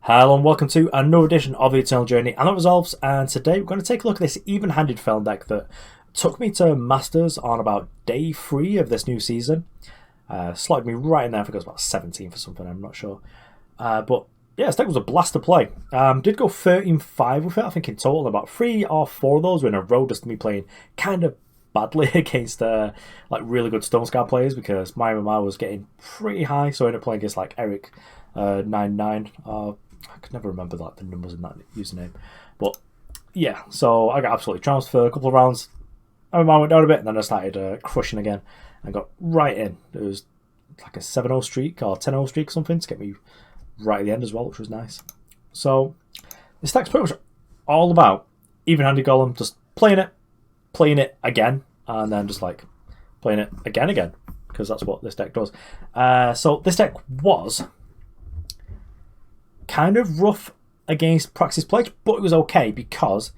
Hello and welcome to another edition of the Eternal Journey and the Resolves, and today we're going to take a look at this Evenhanded Feln deck that took me to Masters on about day 3 of this new season. Slotted me right in there, I think it was about 17th or something, I'm not sure. But yeah, this deck was a blast to play. Did go 13-5 with it, I think in total. About 3 or 4 of those were in a row, just me playing kind of badly against like really good Stone Scar players because my MMR was getting pretty high, so I ended up playing against like Eric 99. I could never remember like the numbers in that username, but yeah. So I got absolutely trounced for a couple of rounds. MMR went down a bit, and then I started crushing again and got right in. It was like a 7-0 streak or 10-0 streak or something to get me right at the end as well, which was nice. So this deck's pretty much all about even-handed Golem, just playing it again, and then just like playing it again, because that's what this deck does. So this deck was kind of rough against Praxis Pledge, but it was okay because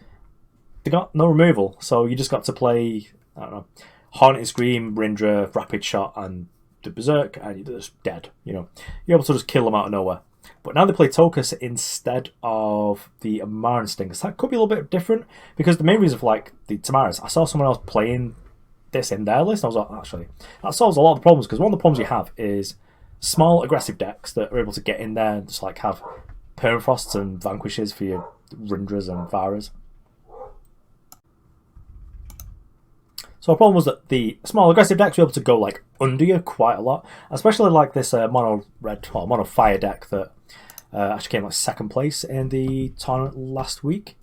they got no removal, so you just got to play, I don't know, Haunted Scream, Rindra, Rapid Shot, and the Berserk, and you're just dead. You know, you're able to just kill them out of nowhere. But now they play Tokus instead of the Amaran Stingers. That could be a little bit different because the main reason for like the Tamarys, I saw someone else playing this in their list. And I was like, actually, that solves a lot of the problems because one of the problems you have is small aggressive decks that are able to get in there and just like have Permafrosts and Vanquishes for your Rindras and Varas. So the problem was that the small aggressive decks were able to go like under you quite a lot, especially like this mono red or mono fire deck that actually came like second place in the tournament last week.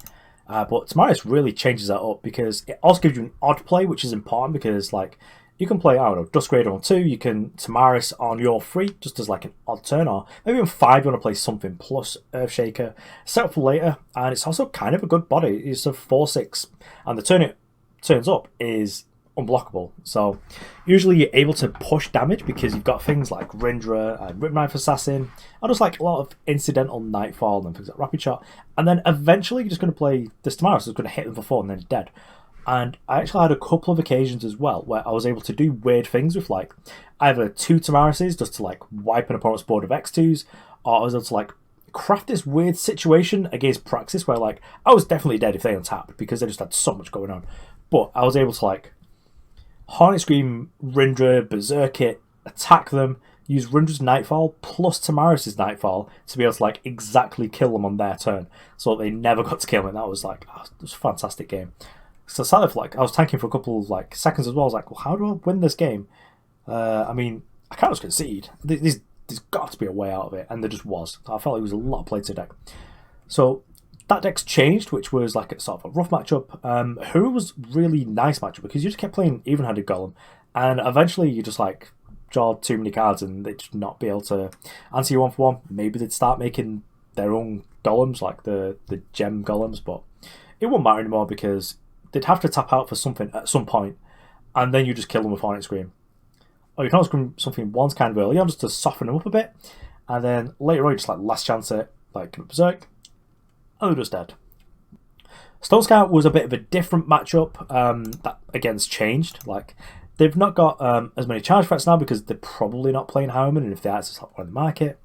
But Tamarys really changes that up because it also gives you an odd play, which is important because like you can play, I don't know, Duskblade on 2, you can Tamarys on your 3, just as like an odd turn, or maybe on 5 you want to play something plus Earthshaker, set up for later, and it's also kind of a good body. It's a 4-6, and the turn it turns up is unblockable. So usually you're able to push damage because you've got things like Rindra and Ripknife Assassin, or just like a lot of incidental Nightfall and things like Rapid Shot, and then eventually you're just going to play this Tamarys that's going to hit them for 4 and then dead. And I actually had a couple of occasions as well where I was able to do weird things with like either 2 Tamaryses just to like wipe an opponent's board of X2s, or I was able to like craft this weird situation against Praxis where like I was definitely dead if they untapped because they just had so much going on. But I was able to like Haunted Scream, Rindra, Berserk it, attack them, use Rindra's Nightfall plus Tamarys' Nightfall to be able to like exactly kill them on their turn so they never got to kill me. And that was like, it was a fantastic game. So sadly, like I was tanking for a couple of like seconds as well. I was like, well, how do I win this game? I mean, I can't just concede. There's got to be a way out of it, and there just was. I felt it was a lot of play to deck. So that deck's changed, which was like a sort of a rough matchup. Who was really nice matchup because you just kept playing even-handed Golem, and eventually you just like draw too many cards and they'd just not be able to answer you 1-for-1. Maybe they'd start making their own golems, like the gem golems, but it wouldn't matter anymore because they'd have to tap out for something at some point, and then you just kill them with Haunted Scream. Or you can also scream something once kind of early on just to soften them up a bit, and then later on you just like last chance it, like Berserk, and they're just dead. Stone Scout was a bit of a different matchup that again's changed. Like they've not got as many charge threats now because they're probably not playing Harman, and if they are, it's like on the market.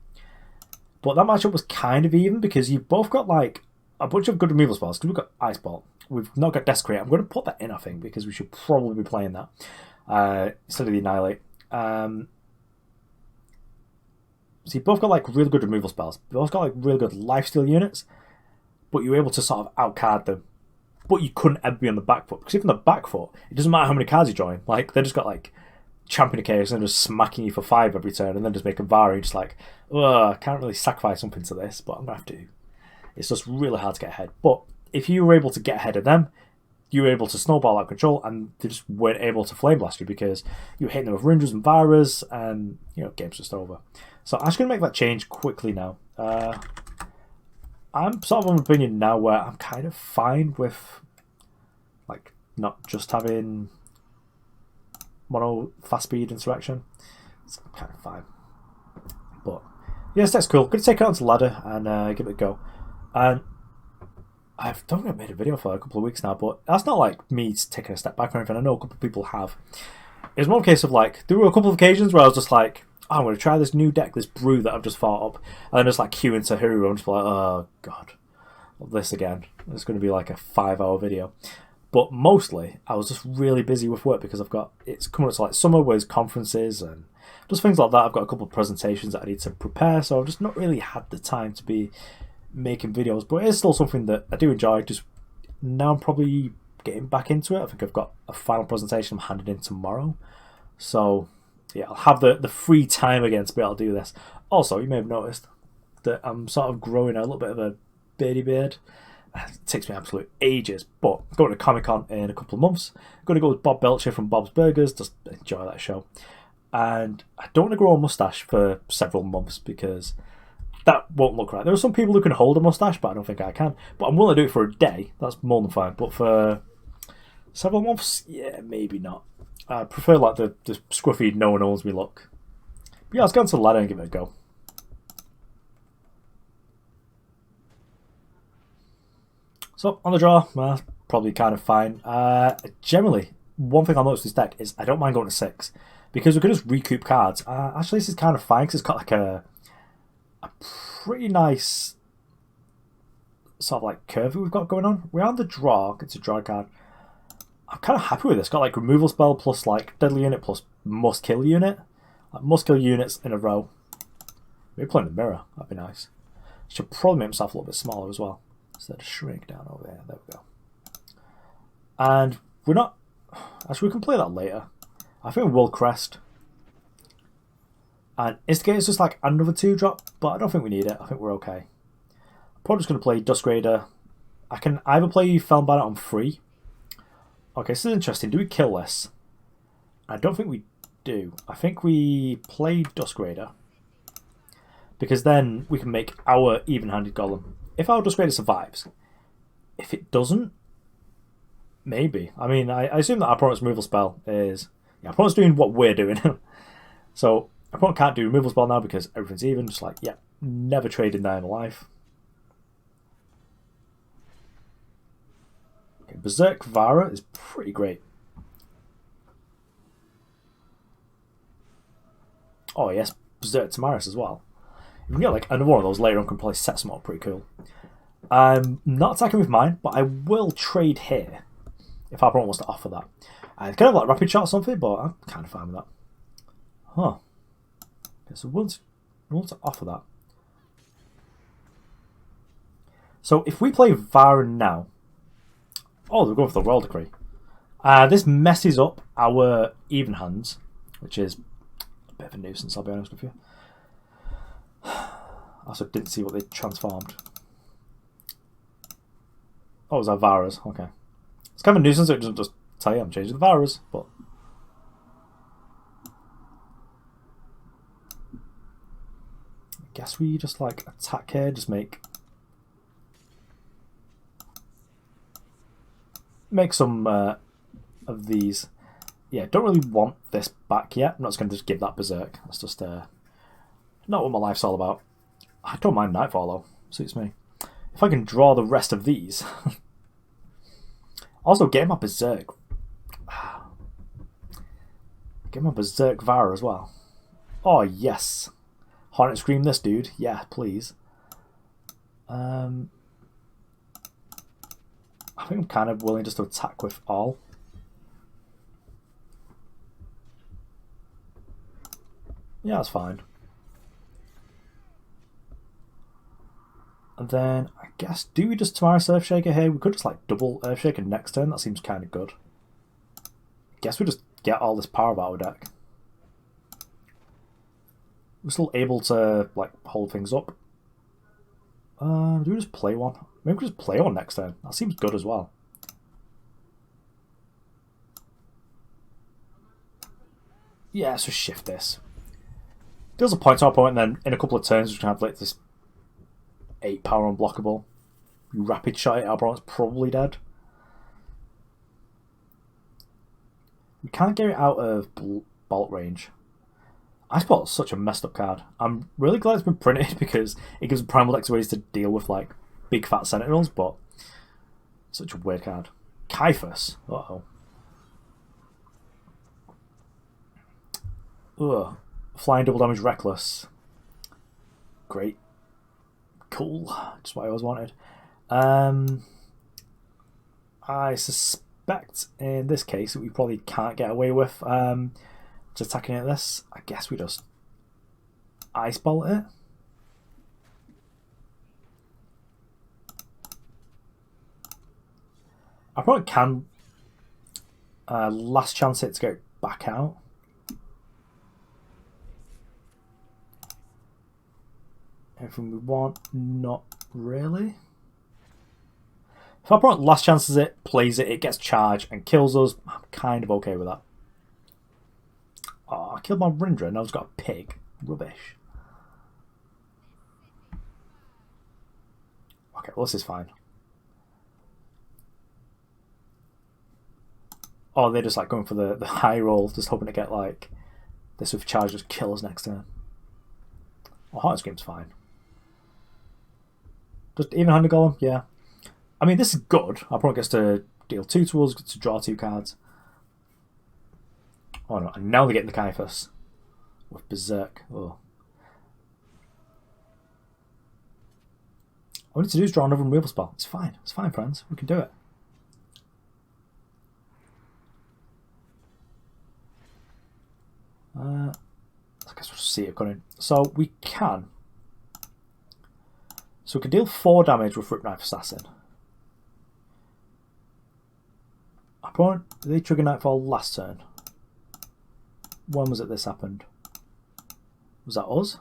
But that matchup was kind of even because you've both got like a bunch of good removal spells. Because we've got Ice Bolt, we've not got Desecrate. I'm going to put that in, I think, because we should probably be playing that instead of the Annihilate. So you've both got like really good removal spells. You've also got like really good lifesteal units, but you're able to sort of outcard them. But you couldn't ever be on the back foot because even the back foot, it doesn't matter how many cards you join. Like they just got like Champion of Chaos and just smacking you for 5 every turn, and then just making Vara. You're just like, I can't really sacrifice something to this, but I'm gonna have to. It's just really hard to get ahead. But if you were able to get ahead of them, you were able to snowball out control, and they just weren't able to flame blast you because you were hitting them with Rindras and Varas, and game's just over. So I'm just going to make that change quickly now. I'm sort of of an opinion now where I'm kind of fine with like not just having mono fast speed insurrection. It's kind of fine. But yeah, that's cool. Going to take it onto the ladder and give it a go. And I don't think I've made a video for a couple of weeks now, but that's not like me taking a step back or anything. I know a couple of people have. It was more a case of like, there were a couple of occasions where I was just like, oh, I'm going to try this new deck, this brew that I've just thought up. And then just like queue into Hero. I'm just like, oh, God. This again. It's going to be like a 5-hour video. But mostly, I was just really busy with work because it's coming up to like summer with conferences and just things like that. I've got a couple of presentations that I need to prepare, so I've just not really had the time to be making videos. But it's still something that I do enjoy. Just now I'm probably getting back into it. I think I've got a final presentation I'm handing in tomorrow. So yeah, I'll have the free time again to be able to do this. Also, you may have noticed that I'm sort of growing a little bit of a beardy beard. It takes me absolute ages, but I'm going to Comic-Con in a couple of months. I'm going to go with Bob Belcher from Bob's Burgers, just enjoy that show. And I don't want to grow a mustache for several months because that won't look right. There are some people who can hold a mustache, but I don't think I can. But I'm willing to do it for a day, that's more than fine. But for several months, yeah, maybe not. I prefer like the scruffy, no one owns me look. But yeah, let's go into the ladder and give it a go. So, on the draw, well, probably kind of fine. Generally, one thing I'll notice with this deck is I don't mind going to 6. Because we can just recoup cards. Actually, this is kind of fine because it's got like a pretty nice sort of like curve that we've got going on. We're on the draw. It's a draw card. I'm kind of happy with this. It's got like removal spell plus like deadly unit plus must kill unit. Like must kill units in a row. Maybe playing the mirror. That'd be nice. Should probably make himself a little bit smaller as well. Instead of shrink down over there. There we go. And we're not... Actually, we can play that later. I think we will Crest. And Instigator is just like another 2-drop, but I don't think we need it. I think we're okay. I'm probably just going to play Duskblade. I can either play Feln Banner on free. Okay, this is interesting. Do we kill this? I don't think we do. I think we play Duskblade. Because then we can make our Evenhanded Golem. If our Duskblade survives. If it doesn't, maybe. I mean, I assume that our opponent's removal spell is... Yeah, our opponent's doing what we're doing. So, our opponent can't do removal spell now because everything's even. Just like, yeah, never traded that in life. Okay, Berserk Vara is pretty great. Oh, yes, Berserk Tamarys as well. You can get like another one of those later on, can probably set some up pretty cool. I'm not attacking with mine, but I will trade here if our opponent wants to offer that. It's kind of like rapid shot or something, but I'm kind of fine with that. Huh. Okay, so we want to offer that. So if we play Vara now... Oh, they're going for the Royal Decree. This messes up our even hands, which is a bit of a nuisance, I'll be honest with you. I also didn't see what they transformed. Oh, it was our Varas. Okay. It's kind of a nuisance that it doesn't just tell you I'm changing the Varas, but... I guess we just like attack here, just make some of these. Yeah, don't really want this back yet. I'm not just going to just give that Berserk. That's just not what my life's all about. I don't mind Nightfall though. Suits me. If I can draw the rest of these. Also, get my Berserk. Get my Berserk Vara as well. Oh, yes. Hornet Scream this dude. Yeah, please. I think I'm kind of willing just to attack with all. Yeah, that's fine. And then, I guess, do we just Tamarys Earthshaker here? We could just like double Earthshaker next turn. That seems kind of good. I guess we just get all this power out of our deck. We're still able to like hold things up. Do we just play one? Maybe we just play one next turn. That seems good as well. Yeah, so shift this. Deals a point to our opponent, and then in a couple of turns we can have like this 8 power unblockable. You rapid shot it, our opponent's probably dead. We can't get it out of bolt range. I spot it's such a messed up card. I'm really glad it's been printed because it gives Primal decks ways to deal with like big fat sentinels, but such a weird card. Kyphus. Uh-oh. Ugh. Flying double damage reckless. Great. Cool. Just what I always wanted. I suspect in this case that we probably can't get away with just attacking at this. I guess we just ice bolt it. I probably can last chance it to go back out. Everything we want, not really. If our opponent last chances it, plays it, it gets charged and kills us, I'm kind of okay with that. Oh, I killed my Rindra, now it's got a pig. Rubbish. Okay, well this is fine. Oh, they're just like going for the high roll, just hoping to get like this with charge, just kill us next turn. Oh, Heart Scream's fine. Just even-handed Golem, yeah. I mean, this is good. Our opponent gets to deal 2 to us, gets to draw 2 cards. Oh no, and now they're getting the Kaifus with Berserk. Oh. All we need to do is draw another removal spell. It's fine, friends. We can do it. I guess we'll see it Cunning. So we can. So we can deal 4 damage with Ripknife Assassin. Opponent, they trigger Nightfall last turn. When was it this happened? Was that us?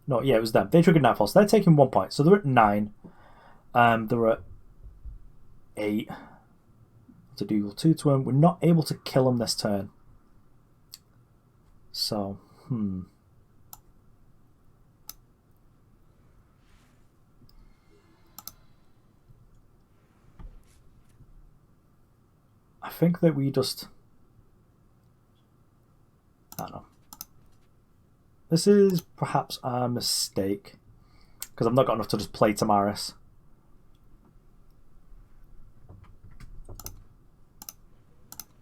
No, yeah, it was them. They triggered Nightfall, so they're taking 1 point. So they're at 9. They're at 8. To do 2 to him. We're not able to kill him this turn. So, I think that we just... I don't know. This is perhaps a mistake. Because I've not got enough to just play Tamarys.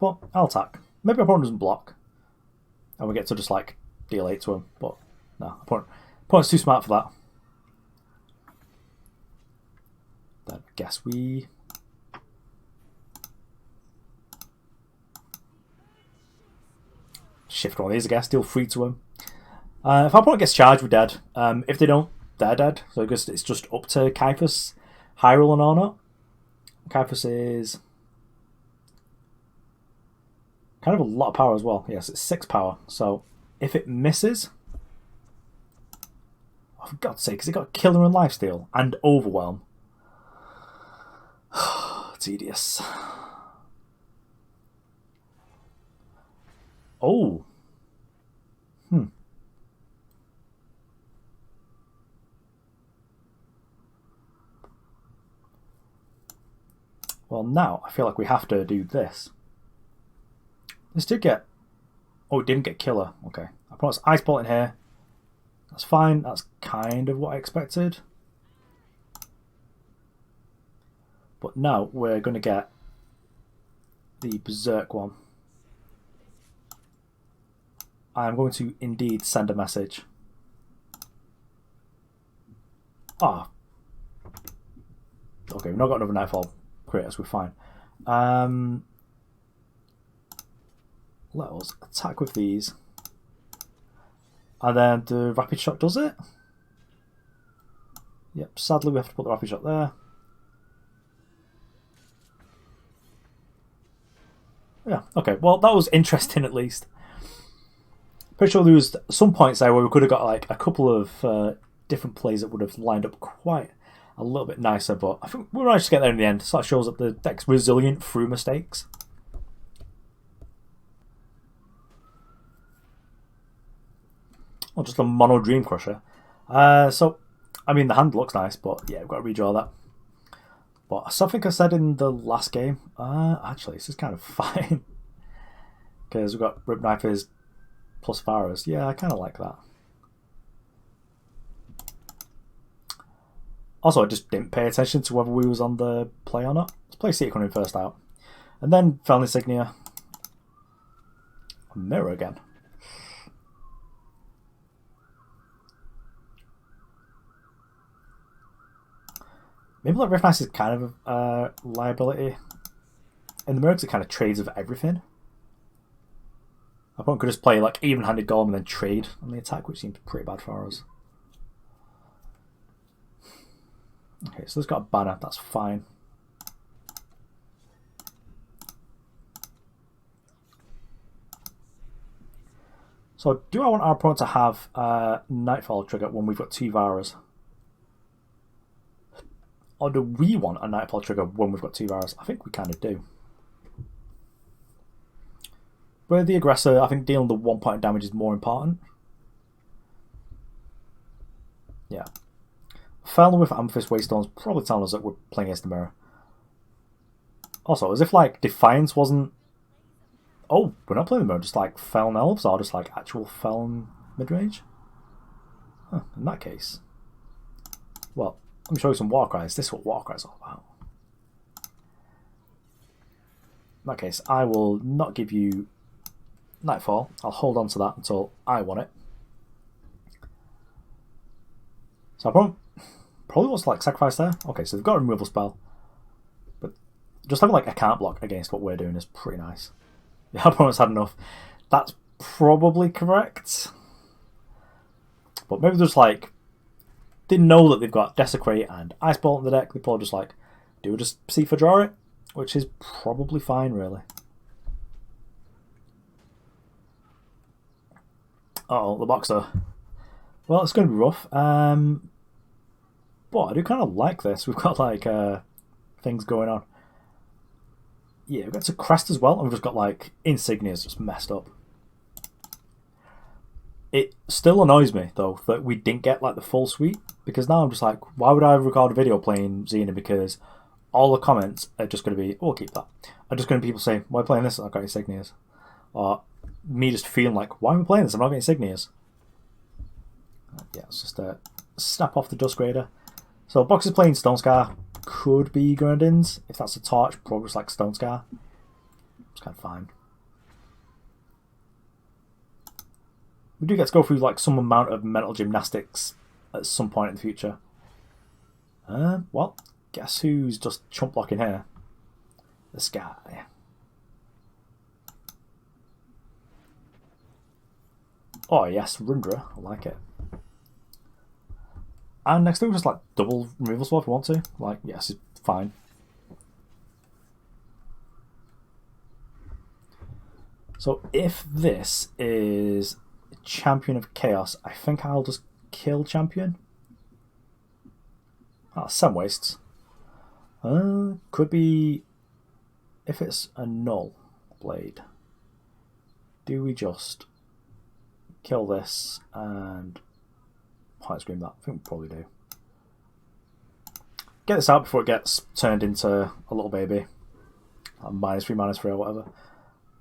But I'll attack. Maybe our opponent doesn't block. And we get to just like deal 8 to him. But no, opponent's too smart for that. Then I guess we... shift one of these, I guess. Deal 3 to him. If our opponent gets charged, we're dead. If they don't, they're dead. So I guess it's just up to Kaifus. High rolling or not. Kaifus is... kind of a lot of power as well. Yes, it's 6 power. So if it misses... oh, for God's sake, because it got Killer and Lifesteal and Overwhelm. Tedious. Oh. Well, now I feel like we have to do this. This did get... oh, it didn't get Killer. Okay. I put Ice Bolt in here. That's fine. That's kind of what I expected. But now we're going to get the Berserk one. I'm going to indeed send a message. Ah. Okay, we've not got another Nightfall creators. We're fine. Let us attack with these. And then the Rapid Shot does it. Yep, sadly we have to put the Rapid Shot there. Yeah, okay, well that was interesting at least. Pretty sure there was some points there where we could have got like a couple of different plays that would have lined up quite a little bit nicer, but I think we managed to get there in the end. So that shows that the deck's resilient through mistakes. Or just a mono Dream Crusher. So, I mean, the hand looks nice, but yeah, we've got to redraw that. But something I said in the last game, actually, this is kind of fine. Because we've got Ripknife plus Vara's. Yeah, I kind of like that. Also, I just didn't pay attention to whether we was on the play or not. Let's play Cunning first out. And then Feln Insignia. Mirror again. Maybe like Ripknife is kind of a liability in the mirror because it kind of trades of everything. Opponent could just play like even-handed Golem and then trade on the attack, which seems pretty bad for us. Okay, so this got a banner, that's fine. So do I want our opponent to have Nightfall trigger when we've got 2 Varas? Or do we want a Nightfall trigger when we've got 2 Varas? I think we kind of do. We're the aggressor, I think dealing the 1 point of damage is more important. Yeah. Feln with Amethyst Waystone is probably telling us that we're playing against the mirror. Also, as if like Defiance wasn't... Oh, we're not playing the mirror, just like Feln Elves or just like actual Feln midrange? Huh, in that case. Well, let me show you some Warcry. Is this what Warcry is all about? In that case, I will not give you Nightfall. I'll hold on to that until I want it. So I probably wants to like sacrifice there. Okay, so they've got a removal spell. But just having like a can't block against what we're doing is pretty nice. The opponent's had enough. That's probably correct. But maybe there's like... They know that they've got Desecrate and Ice Bolt in the deck. They probably just like, do we just see for draw it? Which is probably fine, really. Uh-oh, the Boxer. Well, it's going to be rough. But I do kind of like this. We've got like things going on. Yeah, we've got to Crest as well, and we've just got like Insignias just messed up. It still annoys me though that we didn't get like the full suite, because now I'm just like, why would I record a video playing Xena? Because all the comments are just going to be, oh, we'll keep that. Are just going to be people saying, why am I playing this? I've got Insignias. Or me just feeling like, why am I playing this? I'm not getting Insignias. Yeah, it's just a snap off the Duskblade. So Box is playing Stone Scar. Could be Grenadines. If that's a torch, probably just like Stone Scar. It's kind of fine. We do get to go through like some amount of mental gymnastics at some point in the future. Well, guess who's just chump blocking here? This guy. Oh yes, Rindra. I like it. And next thing, just like double removal spell if we want to. Like, yes, it's fine. So if this is Champion of Chaos, I think I'll just kill Champion. Ah, some wastes. Could be if it's a null blade. Do we just kill this and Point Scream that? I think we probably do. Get this out before it gets turned into a little baby. -3, -3 or whatever.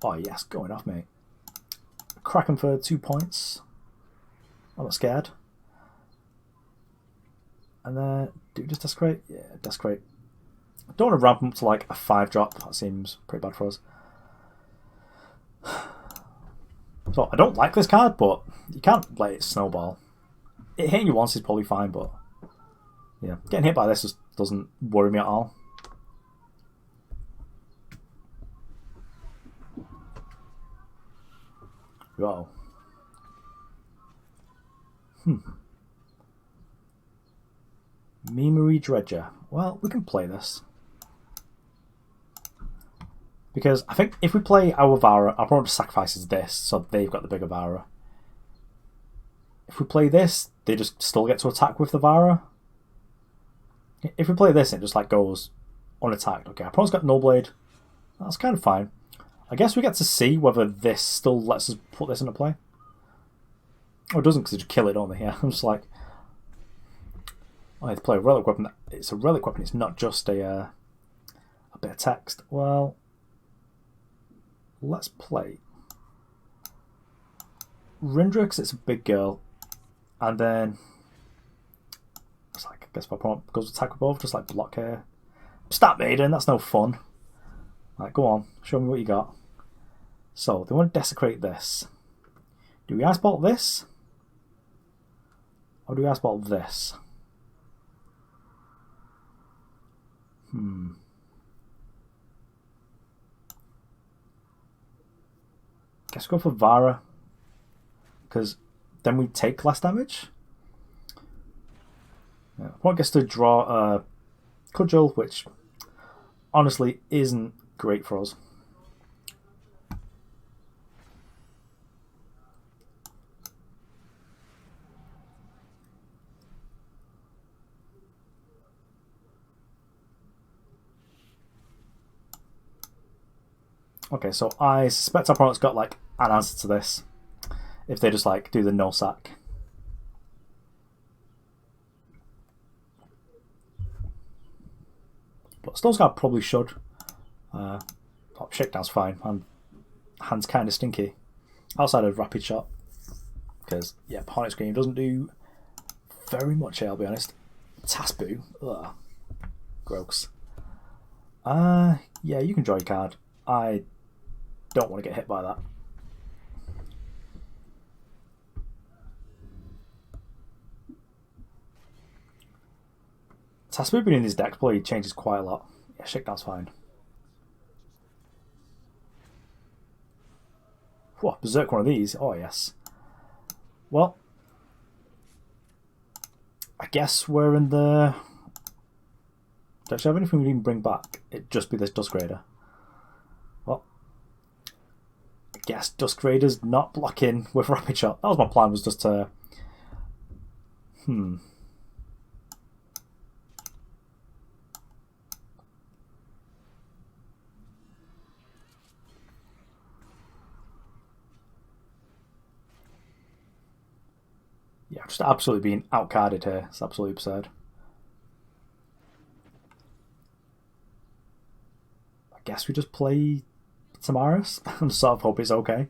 Oh yes, going off, mate. Crack him for 2 points. I'm not scared. And then, do we just Desecrate? Yeah, Desecrate. I don't want to ramp him up to like a 5-drop. That seems pretty bad for us. So, I don't like this card, but you can't let it snowball. It hitting you once is probably fine, but yeah, getting hit by this just doesn't worry me at all. Whoa. Memory Dredger. Well, we can play this. Because I think if we play our Vara, our opponent sacrifices this, so they've got the bigger Vara. If we play this, they just still get to attack with the Vara. If we play this, it just like goes unattacked. Okay, our opponent's got no blade. That's kind of fine. I guess we get to see whether this still lets us put this into play. Or it doesn't, because it just kill it, don't they? Yeah, I'm just like, I have to play a relic weapon. It's a relic weapon. It's not just a bit of text. Well, let's play Rindra, because it's a big girl. And then it's like, I guess if my opponent goes to attack with both, just like block here. Stat Maiden, that's no fun. Like, go on, show me what you got. So they want to desecrate this. Do we Icebolt this? Or do we Icebolt this? Guess we'll go for Vara. Because then we take less damage. Yeah, opponent gets to draw a Cudgel, which honestly isn't great for us. Okay, so I suspect our opponent's got like an answer to this. If they just like do the no sack. But Stoneguard probably should. Shakedown's fine. Hand's kind of stinky. Outside of Rapid Shot. Because, yeah, Hornet Scream doesn't do very much here, I'll be honest. Tasboo. Ugh. Gross. Yeah, you can draw your card. I don't want to get hit by that. Tasboo being in his deck play changes quite a lot. Yeah, Shakedown's fine. Whoa, Berserk one of these. Oh, yes. Well, I guess we're in the... Do I actually have anything we can bring back? It'd just be this Duskblade. Well, I guess Duskblade's not blocking with Rapid Shot. That was my plan, was just to... Yeah, just absolutely being outcarded here. It's absolutely absurd. I guess we just play Tamarys and sort of hope it's okay.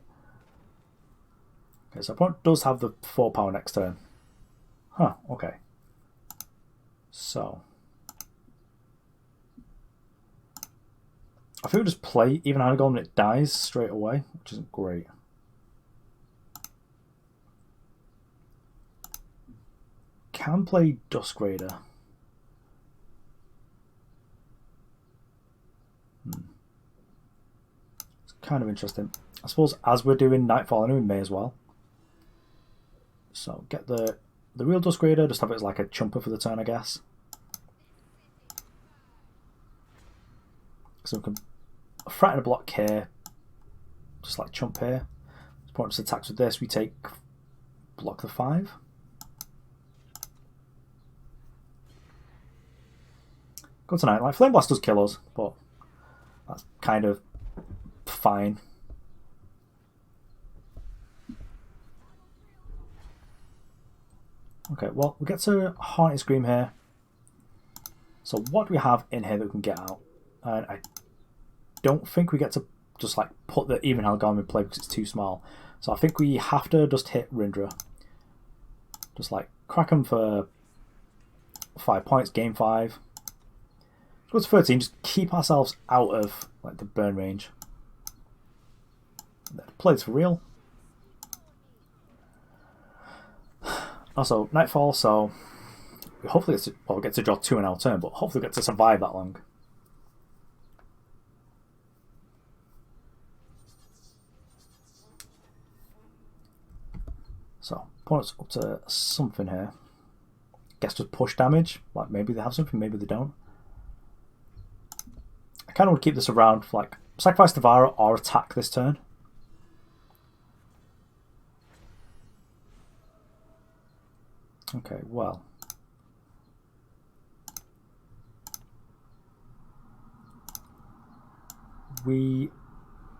Okay, so opponent does have the 4 power next turn. Huh, okay. So I think we just play Evenhanded Golem and it dies straight away, which isn't great. Can play Duskblade. It's kind of interesting. I suppose as we're doing Nightfall, I know we may as well. So get the real Duskblade, just have it as like a chumper for the turn, I guess. So we can threaten a block here, just like chump here. Opponent just attacks with this, we take block the 5. Go tonight. Like Flame Blast does kill us, but that's kind of fine. Okay, well, we get to Hornet Scream here. So what do we have in here that we can get out? And I don't think we get to just like put the Evenhanded Golem in play because it's too small. So I think we have to just hit Rindra. Just like crack him for 5 points, game 5. Go to 13, just keep ourselves out of like the burn range. Plays for real. Also, Nightfall, so hopefully we'll get to draw 2 in our turn, but hopefully we'll get to survive that long. So, opponent's up to something here. Guess just push damage. Like maybe they have something, maybe they don't. I kind of want to keep this around for like sacrifice the Vara or attack this turn. Okay, well. We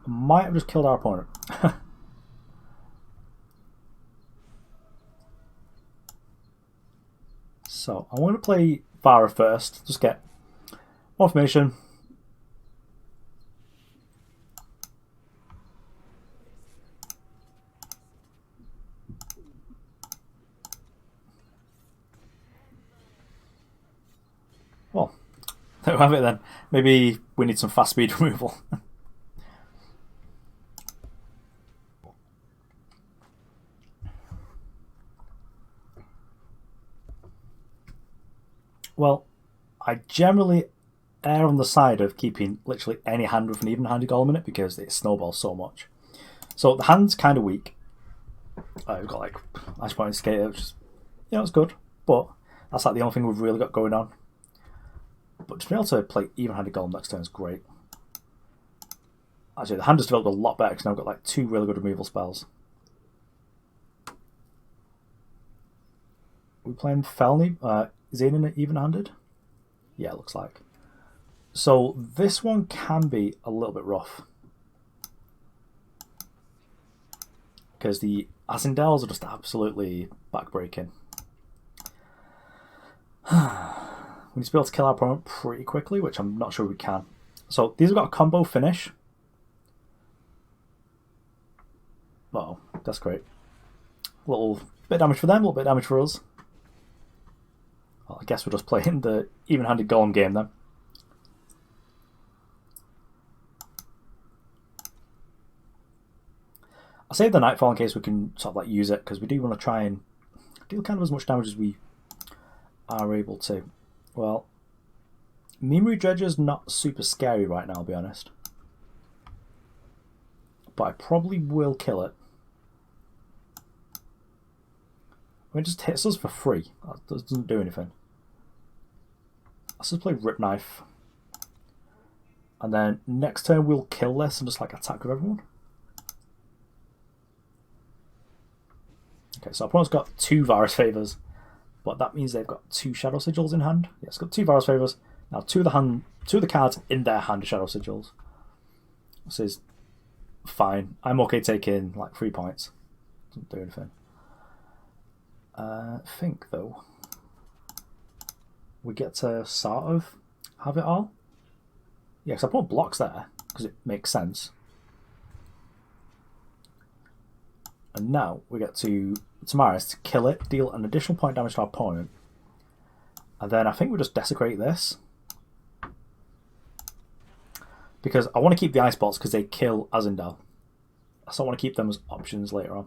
might have just killed our opponent. So, I want to play Vara first. Just get more information. Well, there we have it then. Maybe we need some fast speed removal. Well, I generally err on the side of keeping literally any hand with an even-handed golem in it because it snowballs so much. So the hand's kind of weak. We've got like Argenport Instigator, which is, it's good, but that's like the only thing we've really got going on. But to be able to play even-handed golem next turn is great. Actually, the hand has developed a lot better because now I've got like 2 really good removal spells. Are we playing Feln? Is he in an even-handed? Yeah, it looks like. So this one can be a little bit rough. Because the Asindels are just absolutely backbreaking. We need to be able to kill our opponent pretty quickly, which I'm not sure we can. So these have got a combo finish. Oh, that's great. A little bit of damage for them, a little bit of damage for us. Well, I guess we're just playing the even-handed golem game then. I'll save the Nightfall in case we can sort of like use it, because we do want to try and deal kind of as much damage as we are able to. Well, Dredger's not super scary right now, I'll be honest. But I probably will kill it. It just hits us for free. That doesn't do anything. Let's just play Ripknife. And then next turn we'll kill this and just like attack with everyone. Okay, so our opponent's got 2 Vara's Favours, but that means they've got 2 Shadow Sigils in hand. Yeah, it's got 2 Vara's Favours. Now 2 of the cards in their hand are Shadow Sigils. This is fine. I'm okay taking like 3 points. Doesn't do anything. I think though we get to sort of have it all. Yeah, because I put blocks there because it makes sense. And now we get to Tamarys to kill it, deal an additional point damage to our opponent. And then I think we just desecrate this. Because I want to keep the ice bots because they kill Asindel. So I want to keep them as options later on.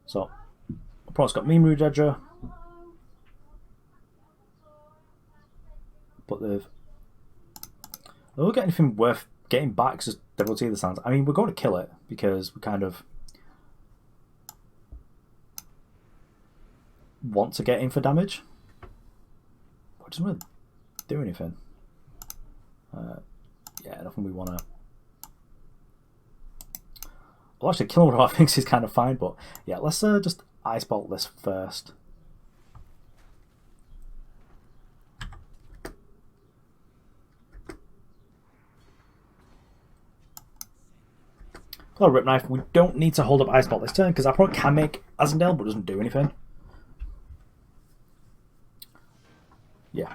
So, opponent's got Dredger. But they've... They don't get anything worth getting back because they will see the sounds. I mean, we're going to kill it because we kind of want to get in for damage. But it doesn't really do anything. Yeah, nothing we want to... Well, actually, killing one of our things is kind of fine, but yeah, let's just Ice Bolt this first. Play a Ripknife. We don't need to hold up Ice Bolt this turn because our opponent can make Asindel, but doesn't do anything. Yeah.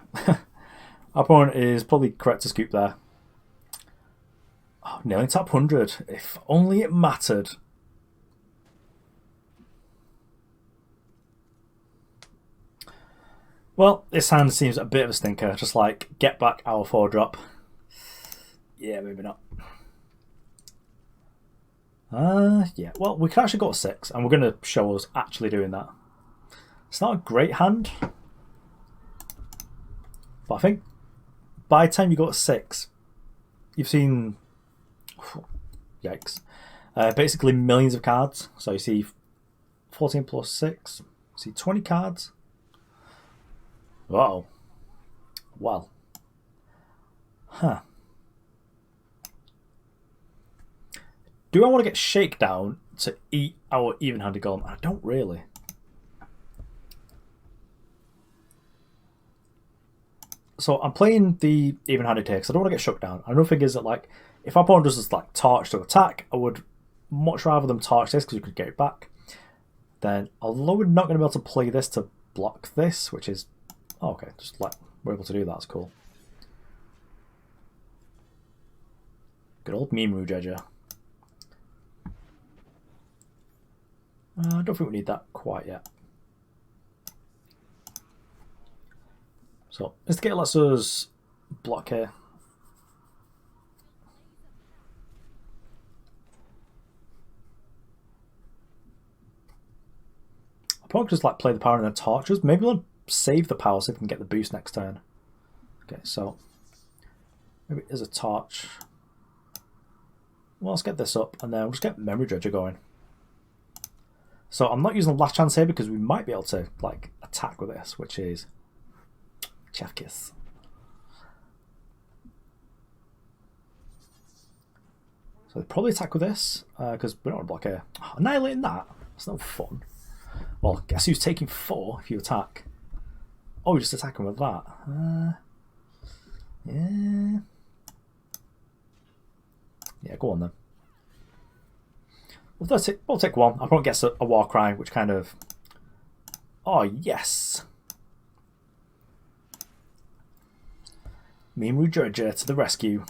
Our opponent is probably correct to scoop there. Oh, nearly top 100. If only it mattered. Well, this hand seems a bit of a stinker. Just like, get back our 4-drop. Yeah, maybe not. Yeah. Well, we can actually go to 6, and we're going to show us actually doing that. It's not a great hand. But I think by the time you go to 6, you've seen... Yikes. Basically millions of cards. So you see 14 plus 6. You see 20 cards. Wow. Well. Huh. Do I want to get Shakedown to eat our even-handed golem? I don't really. So I'm playing the even-handed here because I don't want to get shook down. Another thing is that, like, if our opponent does this like torch to attack, I would much rather them torch this because you could get it back. Then, although we're not going to be able to play this to block this, which is... Oh, okay, just like we're able to do that, that's cool. Good old Dredger. I don't think we need that quite yet. So, Instigator lets us block here. probably just like play the power and then torches. Maybe we'll save the power so we can get the boost next turn. Okay, so maybe it is a torch. Well, let's get this up and then we'll just get Memory Dredger going. So I'm not using the last chance here because we might be able to like attack with this, which is Chef Kiss. So they probably attack with this because we don't want to block here. Oh, annihilating that. That's no fun. Well, guess who's taking 4 if you attack? Oh, you're just attacking with that. Yeah. Yeah, go on then. We'll take 1. I'll probably get a Warcry, which kind of... Oh, yes! Memory Dredger to the rescue.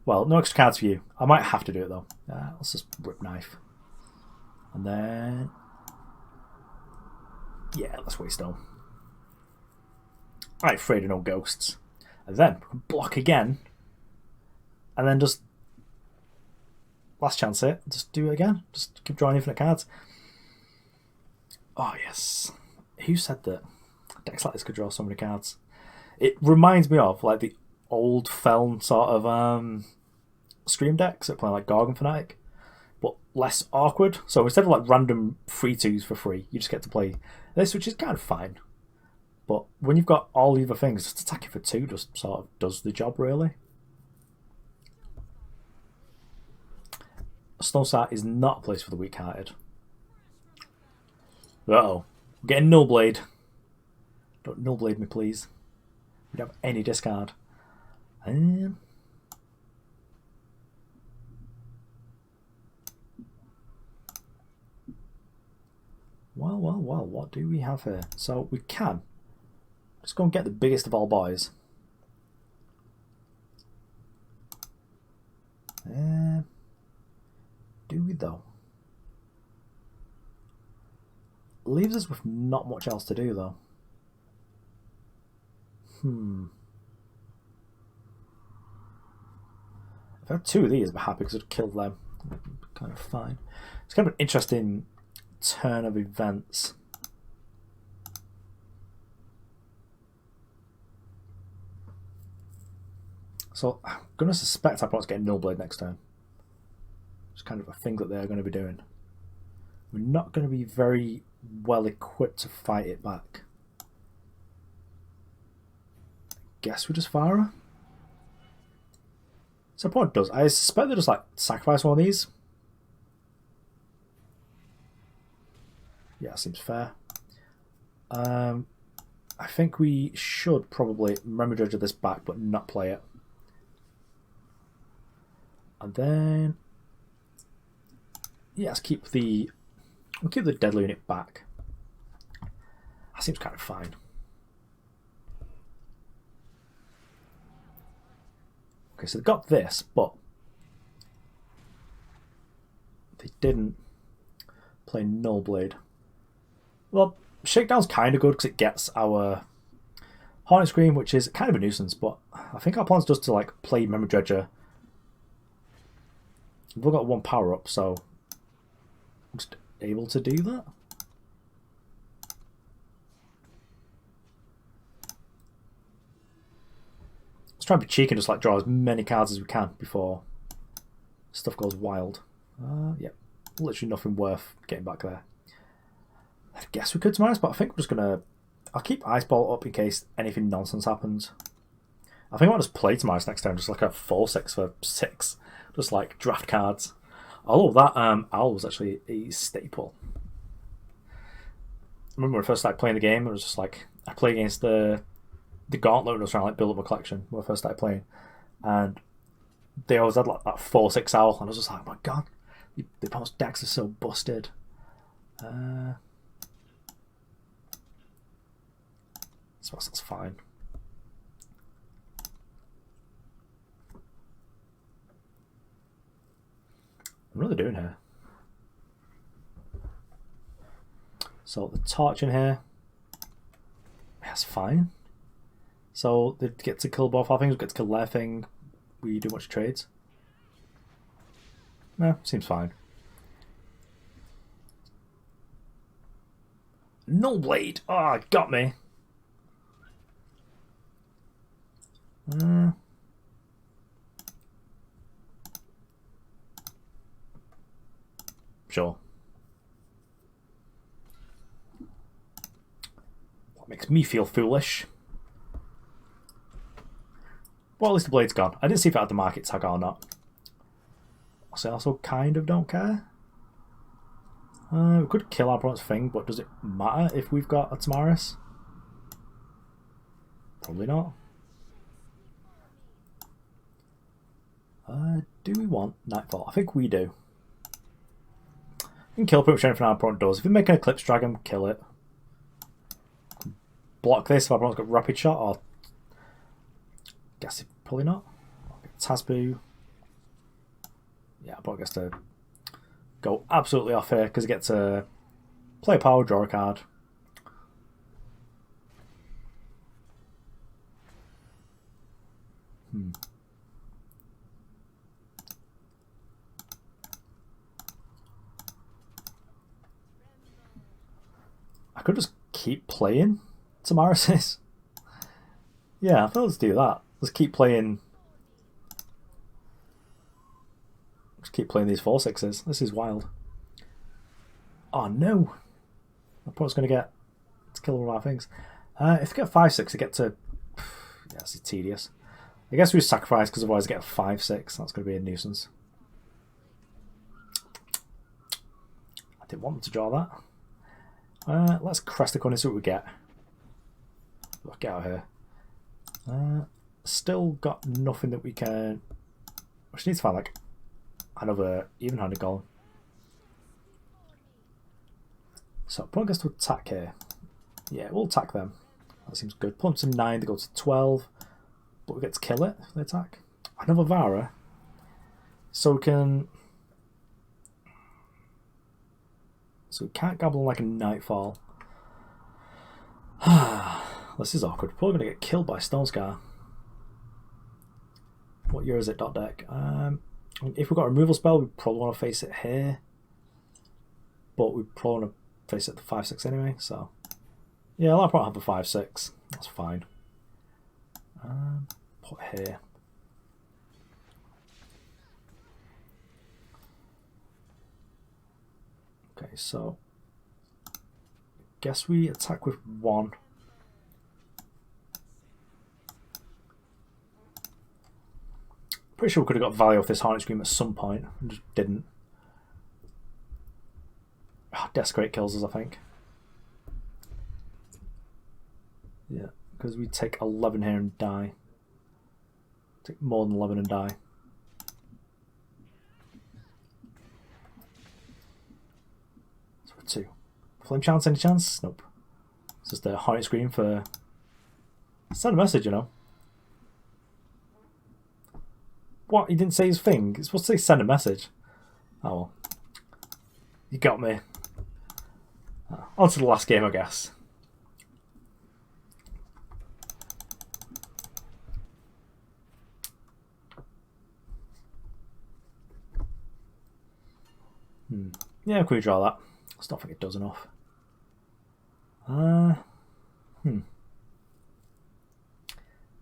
Well, no extra cards for you. I might have to do it though. Let's just Ripknife. And then... Yeah, let's Waystone. I'm afraid of no ghosts. And then block again. And then just... Last chance here. Just do it again. Just keep drawing infinite cards. Oh, yes. Who said that decks like this could draw so many cards? It reminds me of like the old Feln sort of Scream decks that play like Gorgon Fanatic, but less awkward. So instead of like random 3/2s for free, you just get to play this, which is kind of fine. But when you've got all the other things, just attacking for 2 just sort of does the job, really. Snowsat is not a place for the weak-hearted. Uh-oh. We're getting Nullblade. Don't Nullblade me, please. We don't have any discard. Well, what do we have here? So we can just go and get the biggest of all boys. Do we though? Leaves us with not much else to do though. If I had 2 of these, I'd be happy because I'd kill them. Kind of fine. It's kind of an interesting turn of events. So I'm going to suspect our opponent's getting Nullblade next turn. It's kind of a thing that they're going to be doing. We're not going to be very well equipped to fight it back. Guess we just Vara. So what does? I suspect they just like sacrifice one of these. Yeah, seems fair. I think we should probably Memory Dredger this back, but not play it. And then, yeah, we'll keep the Deadly Unit back. That seems kind of fine. Okay, so they got this, but they didn't play Nullblade. Well, Shakedown's kind of good because it gets our Hornet Scream, which is kind of a nuisance, but I think our plan is just to like play Memory Dredger. We've got 1 power up, so I'm just able to do that. Let's try and be cheeky and just like draw as many cards as we can before stuff goes wild. Yep, literally nothing worth getting back there. I guess we could Tamarys, but I think we're just gonna... I'll keep Ice Ball up in case anything nonsense happens. I think I might just play Tamarys next time, just like a 4/6 for 6. Just like draft cards. Although that Owl was actually a staple. I remember when I first started playing the game, it was just like I played against the Gauntlet and I was trying to like build up my collection when I first started playing. And they always had like that 4/6 Owl, and I was just like, oh my god, the opponent's decks are so busted. So that's fine. What are they doing here? So the torch in here. That's fine. So they get to kill both our things, we get to kill their thing. we do much trades. No, seems fine. Nullblade! Ah, oh, got me. Sure. What makes me feel foolish? Well, at least the blade's gone. I didn't see if it had the market tag or not. So I also kind of don't care. We could kill our opponent's thing, but does it matter if we've got a Tamarys? Probably not. Do we want Nightfall? I think we do. We can kill pretty much anything our opponent does. If we make an Eclipse Dragon, kill it. Block this if our opponent's got Rapid Shot, or... guess probably not. Tasboo. Yeah, our opponent gets to go absolutely off here because he gets to play a power, draw a card. I could just keep playing Tamarys. Yeah, I thought let's do that. Let's keep playing. Just keep playing these 4/6s. This is wild. Oh no! My opponent's going to get to kill one of our things. If we get 5/6, I get to. Yeah, this is tedious. I guess we sacrifice because otherwise I get a 5/6. That's going to be a nuisance. I didn't want them to draw that. Let's Crest the Cunning, see what we get. Look out here. Still got nothing that we can. We just need to find like another even-handed Golem. So opponent gets to attack here. Yeah, we'll attack them. That seems good. Put them to 9, they go to 12. But we get to kill it if they attack. Another Vara. So we can. So we can't gobble like a Nightfall. This is awkward. We're probably going to get killed by Stone Scar. What year is it, dot deck? If we've got a removal spell, we probably want to face it here. But we probably want to face it at the 5/6 anyway, so. Yeah, I'll probably have the 5/6. That's fine. Put here. Okay, so guess we attack with 1. Pretty sure we could have got value off this Harness Scream at some point, and just didn't. Oh, Desecrate kills us, I think. Yeah, because we take 11 here and die. Take more than 11 and die. So we're 2. Flame Chance, any chance? Nope. It's just a Hornet Scream for... Send a message, you know. What? He didn't say his thing? It's supposed to say send a message. Oh well. You got me. On to the last game, I guess. Yeah, could we draw that? I still don't think it does enough.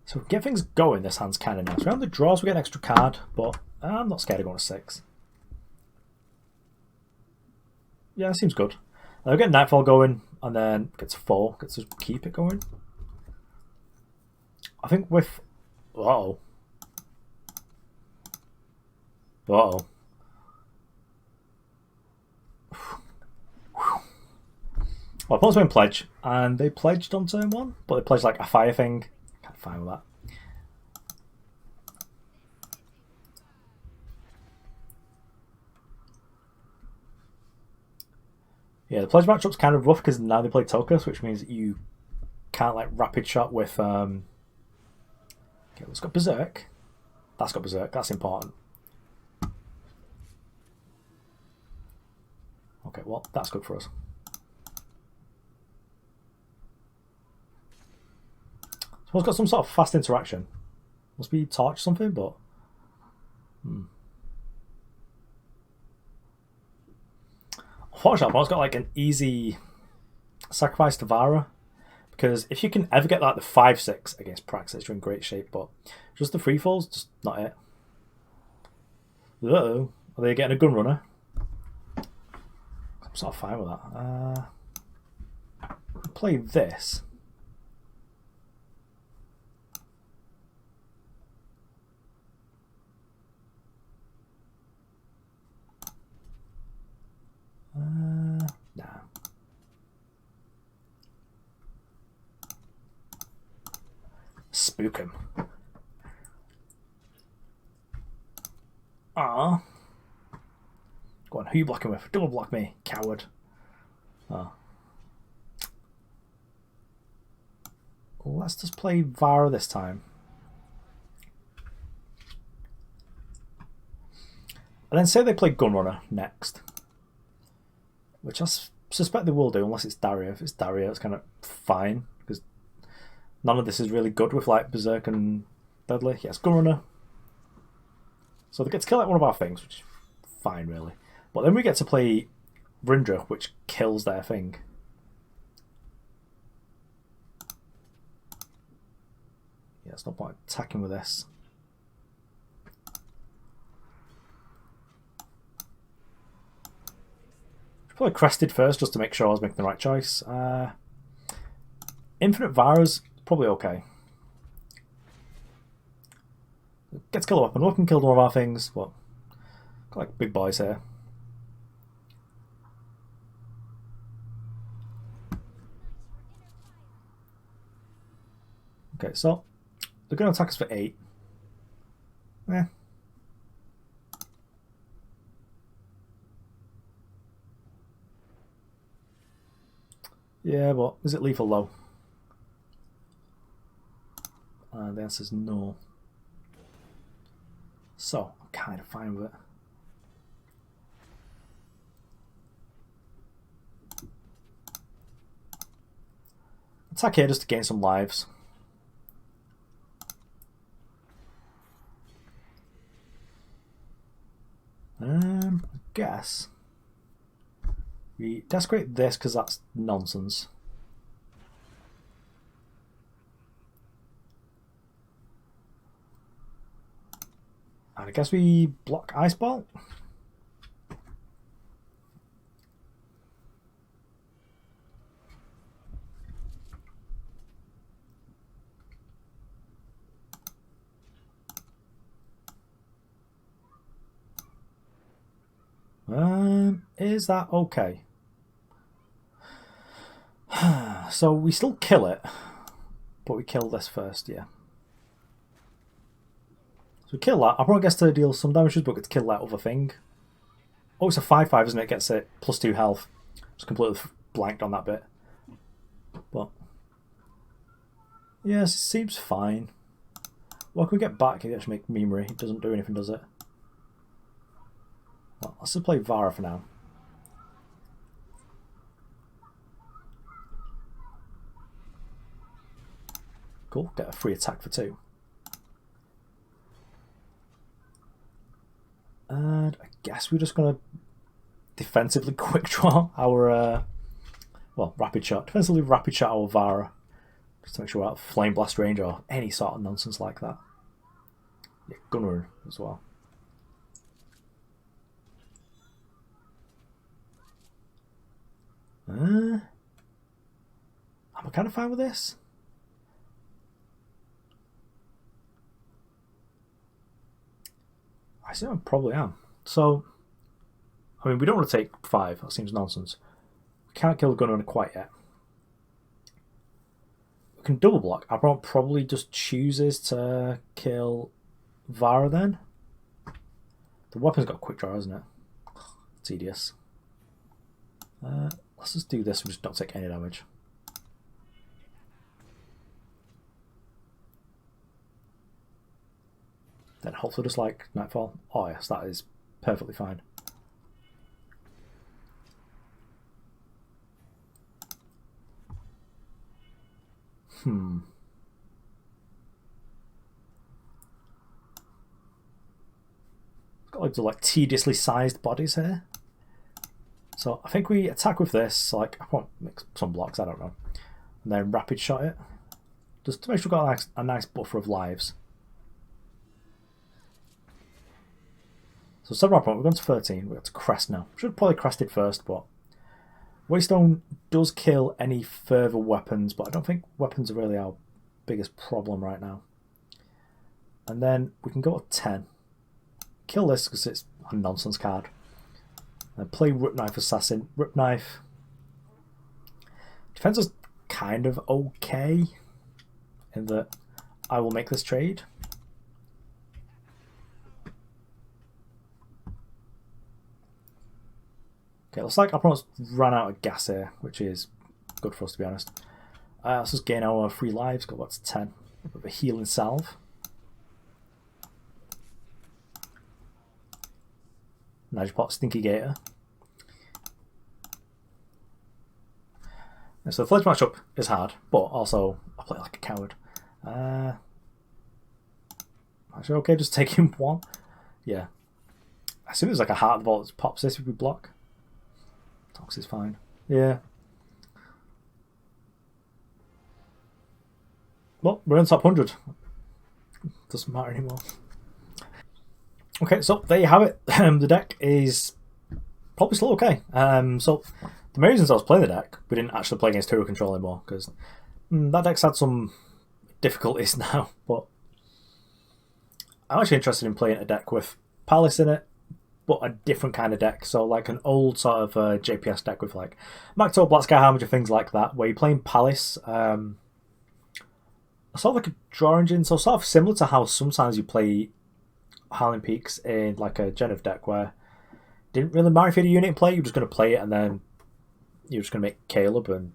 So get things going, this hand's kind of nice. Around the draws we get an extra card, but I'm not scared of going to 6. Yeah, that seems good. We get Nightfall going, and then gets 4, gets to keep it going. I think with... Uh-oh. Uh-oh. Well, opponents went Pledge, and they pledged on turn 1, but they pledged like a fire thing. Kind of fine with that. Yeah, the pledge matchup's kind of rough because now they play Tokus, which means you can't like rapid shot with. Okay, it's got Berserk. That's got Berserk. That's important. Okay, well that's good for us. So it's got some sort of fast interaction. Must be torch something, but Unfortunately, I've got like an easy sacrifice to Vara. Because if you can ever get like the 5-6 against Praxis, you're in great shape, but just the free falls, just not it. Uh-oh. Are they getting a gun runner? I'm sort of fine with that. Play this. Nah. Spook him. Ah. Go on, who you blocking with? Double block me, coward. Oh. Let's just play Vara this time. And then say they play Gunrunner next. Which I suspect they will do, unless it's Dario. If it's Dario, it's kind of fine. Because none of this is really good with like Berserk and Deadly. Yes, Gunrunner. So they get to kill like one of our things, which is fine, really. But then we get to play Rindra, which kills their thing. Yeah, it's no point attacking with this. Probably Crested first, just to make sure I was making the right choice. Infinite Vara's probably okay. Get to kill a weapon. Weapon killed one of our things. What? Got like big boys here. Okay, so they're going to attack us for 8. Eh. Yeah, but is it lethal though? The answer is no. So, I'm kind of fine with it. Attack here just to gain some lives. I guess we desecrate this because that's nonsense. And I guess we block Ice Bolt. Is that okay? So we still kill it, but we kill this first, yeah. So we kill that. Our opponent gets to deal some damage, but gets to kill that other thing. Oh, it's a 5/5, isn't it? It gets it +2 health. Just completely blanked on that bit. But yes, it seems fine. What can we get back? It actually make memory. It doesn't do anything, does it? Well, let's just play Vara for now. Cool, get a free attack for 2. And I guess we're just going to defensively quick draw our, well, rapid shot. Defensively rapid shot our Vara. Just to make sure we're out of Flame Blast range or any sort of nonsense like that. Yeah, Gunrunner as well. I'm kind of fine with this. I think I probably am. So, I mean, we don't want to take 5. That seems nonsense. We can't kill the Gunrunner quite yet. We can double block. Our opponent probably just chooses to kill Vara then. The weapon's got a quick draw, hasn't it? Tedious. Let's just do this and just not take any damage. Then hopefully just like Nightfall. Oh yes, that is perfectly fine. like the like tediously sized bodies here. So I think we attack with this, like I won't mix some blocks, I don't know. And then rapid shot it. Just to make sure we've got a nice buffer of lives. So 7 more point, we're going to 13, we're going to Crest now. Should have probably crested first, but Waystone does kill any further weapons, but I don't think weapons are really our biggest problem right now. And then we can go to 10. Kill this because it's a nonsense card. And play Ripknife Assassin. Ripknife. Defense is kind of okay in that I will make this trade. Okay, looks like our opponent's ran out of gas here, which is good for us to be honest. Let's just gain our 3 lives, go back to 10. With a healing salve. Argenport, Instigator. So the Fledge matchup is hard, but also I play like a coward. Actually, okay, just taking 1. Yeah. I assume there's like a heart of the vault that pops this if we block. Tox is fine. Yeah. Well, we're in the top 100. Doesn't matter anymore. Okay, so there you have it. The deck is probably still okay. So the main reasons I was playing the deck, we didn't actually play against hero control anymore because that deck's had some difficulties now. But I'm actually interested in playing a deck with Palace in it, but a different kind of deck. So like an old sort of JPS deck with like Macto, Black Sky Harbinger, things like that, where you're playing Palace. Sort of like a draw engine, so sort of similar to how sometimes you play Howling Peaks in like a Gen of deck where it didn't really matter if you had a unit in play, you're just going to play it and then you're just going to make Caleb and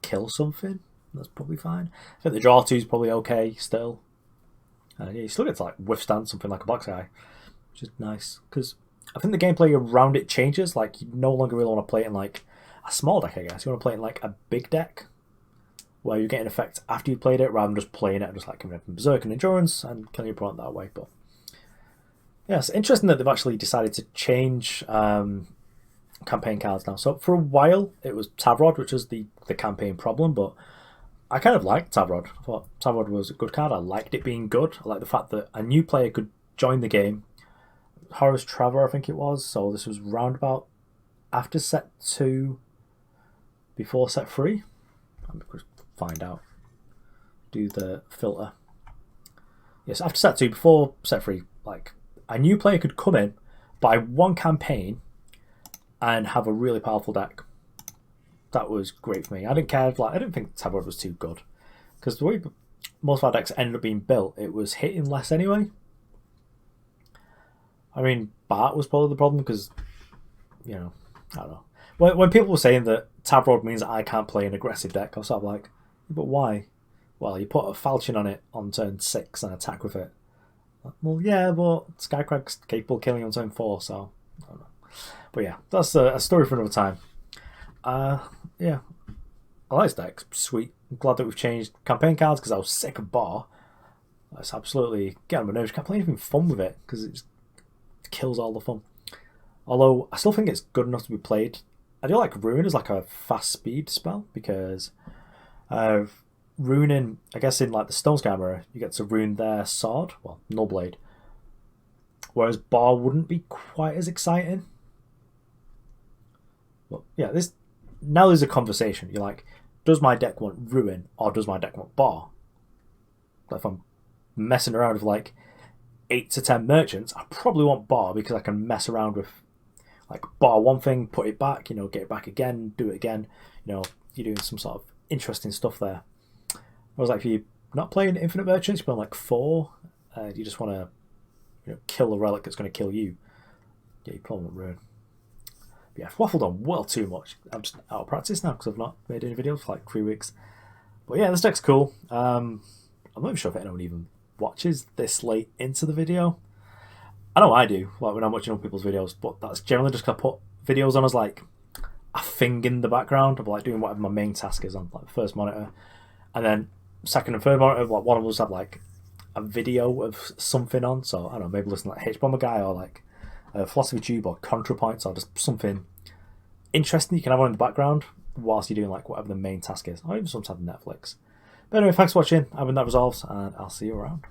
kill something. That's probably fine. I think the draw 2 is probably okay still. Yeah, you still get to like withstand something like a Black Sky, which is nice because I think the gameplay around it changes. Like you no longer really want to play it in like a small deck, I guess. You want to play it in like a big deck where you get an effect after you played it rather than just playing it and just like coming up in Berserk and Endurance and killing your opponent that way. But yeah, it's interesting that they've actually decided to change campaign cards now. So for a while it was Tavrod, which was the campaign problem, but I kind of liked Tavrod. I thought Tavrod was a good card. I liked it being good. I liked the fact that a new player could join the game. Horus Trevor, I think it was. So this was roundabout after set 2, before set 3. I'm going to find out. Do the filter. Yes, after set 2, before set 3, like a new player could come in, buy 1 campaign, and have a really powerful deck. That was great for me. I didn't care. Like I didn't think Tavrod was too good because the way most of our decks ended up being built, it was hitting less anyway. I mean, Bart was probably the problem because, you know, I don't know. When people were saying that Tavrod means that I can't play an aggressive deck, I was sort of like, but why? Well, you put a Falchion on it on turn 6 and attack with it. Well, yeah, but Skycrag's capable of killing on turn 4, so I don't know. But yeah, that's a story for another time. Yeah, I like this deck. Sweet. I'm glad that we've changed campaign cards because I was sick of Bar. It's absolutely getting on my nerves. Can't play anything fun with it because it just kills all the fun. Although I still think it's good enough to be played. I do like Ruin as like a fast speed spell because ruining, I guess in like the Stone Sky Mirror, you get to ruin their sword, well, Nullblade. Whereas Bar wouldn't be quite as exciting. But yeah, now there's a conversation. You're like, does my deck want Ruin or does my deck want Bar? Like if I'm messing around with like 8 to 10 merchants, I probably want Bar because I can mess around with like bar one thing, put it back, you know, get it back again, do it again. You know, you're doing some sort of interesting stuff there. Whereas like if you're not playing Infinite Merchants, you're playing like 4, you just want to, you know, kill a relic that's going to kill you. Yeah, you probably want Ruin. But yeah, I've waffled on well too much. I'm just out of practice now because I've not made any videos for like 3 weeks. But yeah, this deck's cool. I'm not even sure if anyone even watches this late into the video. I know I do, like when I'm watching other people's videos, but that's generally just because I put videos on as like a thing in the background of like doing whatever my main task is on, like the first monitor. And then second and third monitor, like one of us have like a video of something on. So I don't know, maybe listen to like H-Bomber Guy or like philosophy tube or ContraPoints, or just something interesting you can have on in the background whilst you're doing like whatever the main task is, or even sometimes Netflix. But anyway, thanks for watching. I've been That Resolves, and I'll see you around.